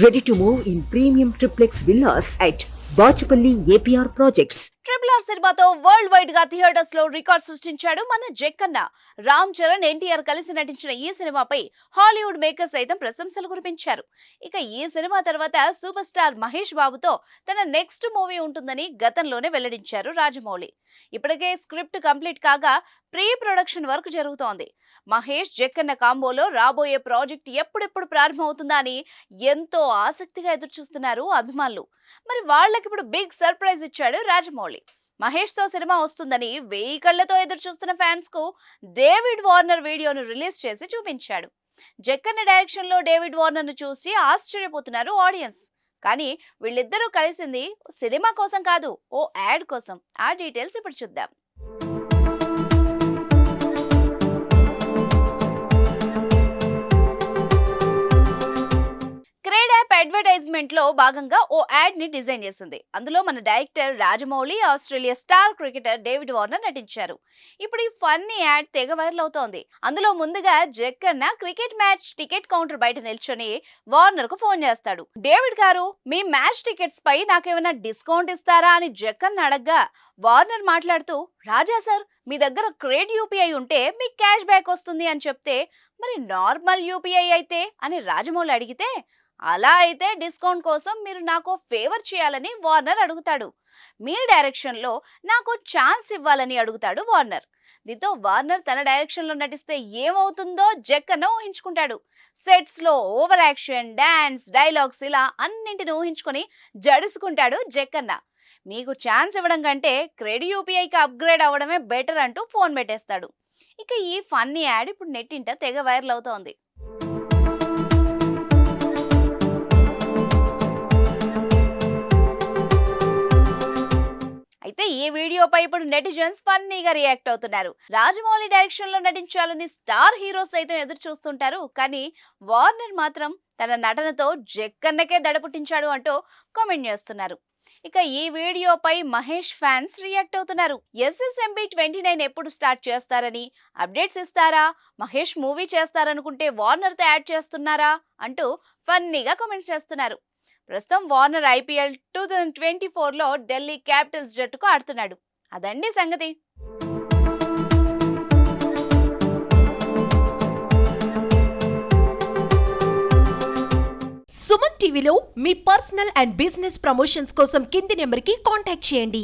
Ready to move in premium triplex villas at Bachapalli APR Projects. RRR సినిమాతో world wide గా theatres లో record సృష్టించాడు మన జక్కన్న. రామ్ చరణ్, ఎన్టీఆర్ కలిసి నటించిన ఈ సినిమాపై హాలీవుడ్ మేకర్స్ సైతం ప్రశంసలు కురిపించారు. ఇక ఈ సినిమా తర్వాత సూపర్ స్టార్ మహేష్ బాబుతో తన నెక్స్ట్ మూవీ ఉంటుందని గతంలోనే వెల్లడించారు రాజమౌళి. ఇప్పటికే స్క్రిప్ట్ కంప్లీట్ కాగా ప్రీ ప్రొడక్షన్ వర్క్ జరుగుతోంది. మహేష్ జక్కన్న కాంబోలో రాబోయే ప్రాజెక్ట్ ఎప్పుడెప్పుడు ప్రారంభమవుతుందా అని ఎంతో ఆసక్తిగా ఎదురుచూస్తున్నారు అభిమానులు. మరి వాళ్ళకిప్పుడు బిగ్ సర్ప్రైజ్ ఇచ్చాడు రాజమౌళి. మహేష్ తో సినిమా వస్తుందని 1000 కళ్లతో ఎదురు చూస్తున్న ఫ్యాన్స్ కు డేవిడ్ వార్నర్ వీడియోను రిలీజ్ చేసి చూపించాడు. జక్కన్న డైరెక్షన్ లో డేవిడ్ వార్నర్ ను చూసి ఆశ్చర్యపోతున్నారు ఆడియన్స్. కానీ వీళ్ళిద్దరూ కలిసింది సినిమా కోసం కాదు, ఓ యాడ్ కోసం. ఆ డీటెయిల్స్ ఇప్పుడు చూద్దాం. క్రేడ్ యాప్ అడ్వర్టైజ్మెంట్ లో భాగంగా ఓ యాడ్ ని డిజైన్ చేసింది. అందులో మన director Rajamouli, Australia star cricketer David Warner నటించారు. ఇప్పుడు ఈ ఫన్నీ యాడ్ తెగ వైరల్ అవుతోంది. అందులో ముందుగా Jakkanna cricket match ticket counter బయట నిల్చొని వార్నర్ కు ఫోన్ చేస్తాడు. డేవిడ్ గారు, మీ మ్యాచ్ టికెట్స్ పై నాకేమైనా డిస్కౌంట్ ఇస్తారా అని జక్కన్న అడగ్గా వార్నర్ మాట్లాడుతూ, రాజా సార్, మీ దగ్గర క్రెడిట్ యూపీఐ ఉంటే మీకు క్యాష్ బ్యాక్ వస్తుంది అని చెప్తే, మరి నార్మల్ యూపీఐ అయితే అని రాజమౌళి అడిగితే, అలా అయితే డిస్కౌంట్ కోసం మీరు నాకు ఫేవర్ చేయాలని వార్నర్ అడుగుతాడు. మీ డైరెక్షన్ లో నాకు ఛాన్స్ ఇవ్వాలని అడుగుతాడు వార్నర్. దీంతో వార్నర్ తన డైరెక్షన్ లో నటిస్తే ఏమవుతుందో జక్కన్న ఊహించుకుంటాడు. సెట్స్ లో ఓవర్ యాక్షన్, డాన్స్, డైలాగ్స్ ఇలా అన్నింటిని ఊహించుకొని జడుసుకుంటాడు జక్కన్న. మీకు ఛాన్స్ ఇవ్వడం కంటే క్రెడిట్ యూపీఐకి అప్గ్రేడ్ అవ్వడమే బెటర్ అంటూ ఫోన్ పెట్టేస్తాడు. ఇక ఈ ఫన్నీ యాడ్ ఇప్పుడు నెట్టింట తెగ వైరల్ అవుతోంది. అయితే ఈ వీడియోపై ఇప్పుడు నెటిజన్స్ ఫన్నీగా రియాక్ట్ అవుతున్నారు. రాజమౌళి డైరెక్షన్ లో నటించాలని స్టార్ హీరోస్ సైతం ఎదురు చూస్తుంటారు. కానీ వార్నర్ మాత్రం తన నటనతో జక్కన్నకే దడపుట్టించాడు అంటూ కామెంట్ చేస్తున్నారు. ఇక ఈ వీడియోపై మహేష్ ఫ్యాన్స్ రియాక్ట్ అవుతున్నారు. SSMB 29 ఎప్పుడు స్టార్ట్ చేస్తారని, అప్డేట్స్ ఇస్తారా, మహేష్ మూవీ చేస్తారనుకుంటే వార్నర్ తో యాడ్ చేస్తున్నారా అంటూ ఫన్నీగా కామెంట్స్ చేస్తున్నారు. ప్రస్తుతం వార్నర్ IPL 2024లో ఢిల్లీ క్యాపిటల్స్ జట్టుకు ఆడుతున్నాడు. అదండి సంగతి. సుమన్ టీవీలో మీ పర్సనల్ అండ్ బిజినెస్ ప్రమోషన్స్ కోసం కింది నెంబర్కి కాంటాక్ట్ చేయండి.